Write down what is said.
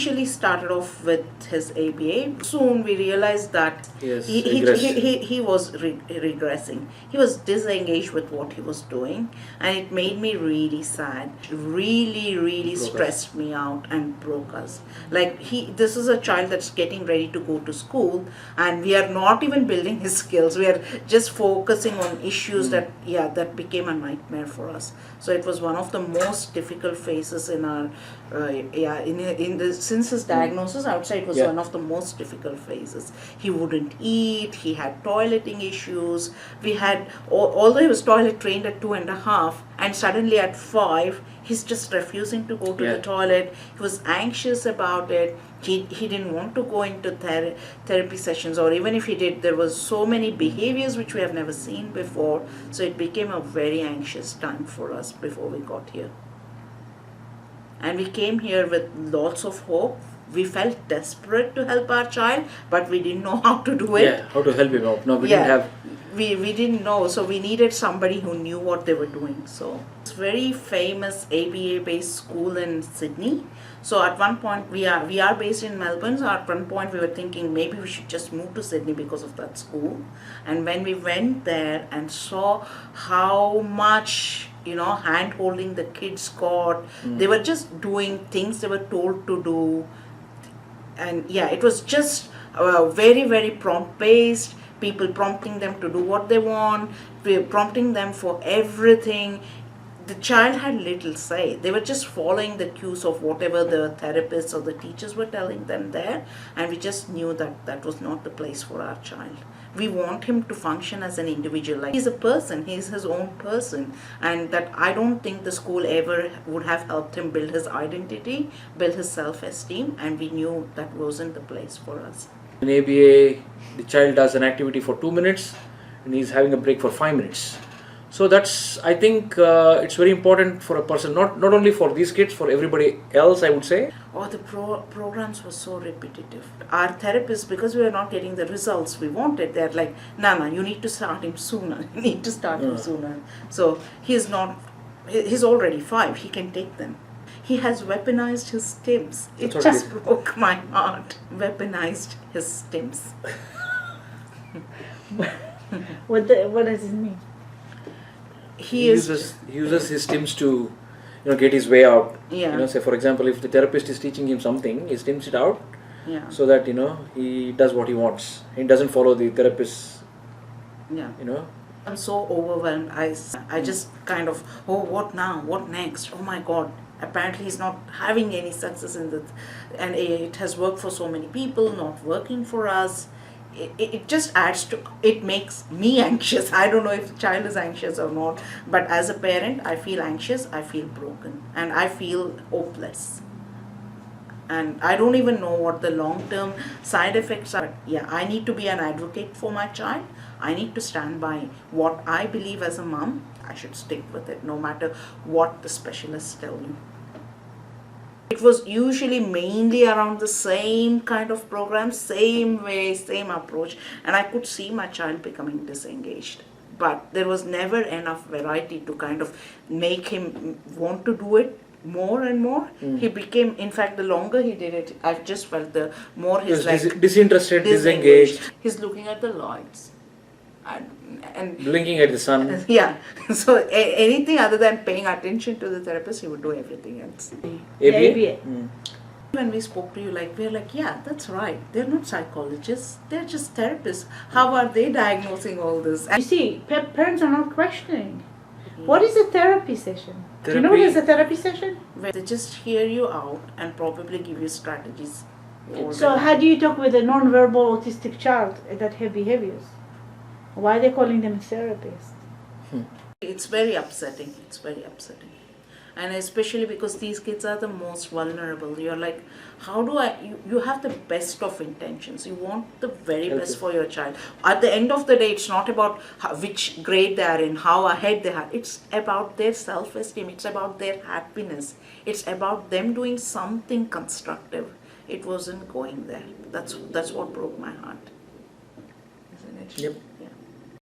initially started off with his ABA. Soon we realized that Yes, he was regressing. He was disengaged with what he was doing, and it made me really sad. Really stressed me out and broke us. Like this is a child that's getting ready to go to school, and we are not even building his skills. We are just focusing on issues that became a nightmare for us. So it was one of the most difficult phases in our since his diagnosis outside was one of the most difficult phases. He wouldn't eat, he had toileting issues. We had, although he was toilet trained at 2.5, and suddenly at 5 he's just refusing to go to the toilet. He was anxious about it. He didn't want to go into therapy sessions, or even if he did, there was so many behaviors which we have never seen before. So it became a very anxious time for us before we got here. And we came here with lots of hope. We felt desperate to help our child, but we didn't know how to do it. Yeah, how to help him out. No, we didn't have... We didn't know, so we needed somebody who knew what they were doing. So it's a very famous ABA-based school in Sydney. So at one point, we are based in Melbourne, so at one point we were thinking maybe we should just move to Sydney because of that school. And when we went there and saw how much hand-holding the kids got, they were just doing things they were told to do. And it was just very prompt-based. People prompting them to do what they want, prompting them for everything. The child had little say. They were just following the cues of whatever the therapists or the teachers were telling them there, and we just knew that that was not the place for our child. We want him to function as an individual. Like he's a person, he's his own person, and that I don't think the school ever would have helped him build his identity, build his self-esteem, and we knew that wasn't the place for us. In ABA, the child does an activity for 2 minutes and he's having a break for 5 minutes. So that's, I think it's very important for a person, not only for these kids, for everybody else, I would say. Oh, the programs were so repetitive. Our therapists, because we were not getting the results we wanted, they're like, no, you need to start him sooner. You need to start him sooner. So he's already 5, he can take them. He has weaponized his stims. It just broke my heart. Weaponized his stims. What does it mean? He uses his stims to get his way out. Say for example, if the therapist is teaching him something, he stims it out so that he does what he wants. He doesn't follow the therapist's I'm so overwhelmed. I just kind of, what now? What next? Oh my God. Apparently he's not having any success in that, and it has worked for so many people, not working for us. It just adds to, it makes me anxious. I don't know if the child is anxious or not, but as a parent, I feel anxious, I feel broken, and I feel hopeless. And I don't even know what the long-term side effects are. I need to be an advocate for my child. I need to stand by what I believe as a mom. I should stick with it no matter what the specialists tell you. It was usually mainly around the same kind of program, same way, same approach, and I could see my child becoming disengaged. But there was never enough variety to kind of make him want to do it more and more. He became, in fact, the longer he did it, I just felt the more he's like disinterested, disengaged. He's looking at the lights and blinking at the sun. So anything other than paying attention to the therapist, he would do everything else. ABA. When we spoke to you, we're like, that's right. They're not psychologists. They're just therapists. How are they diagnosing all this? You see, parents are not questioning. What is a therapy session? Do you know what is a therapy session? Where they just hear you out and probably give you strategies. So how do you talk with a non-verbal autistic child that have behaviors? Why are they calling them therapists? It's very upsetting. It's very upsetting. And especially because these kids are the most vulnerable. You're like, how do you have the best of intentions. You want the very best for your child. At the end of the day, it's not about which grade they are in, how ahead they are. It's about their self-esteem. It's about their happiness. It's about them doing something constructive. It wasn't going there. That's what broke my heart. Isn't it? Yep.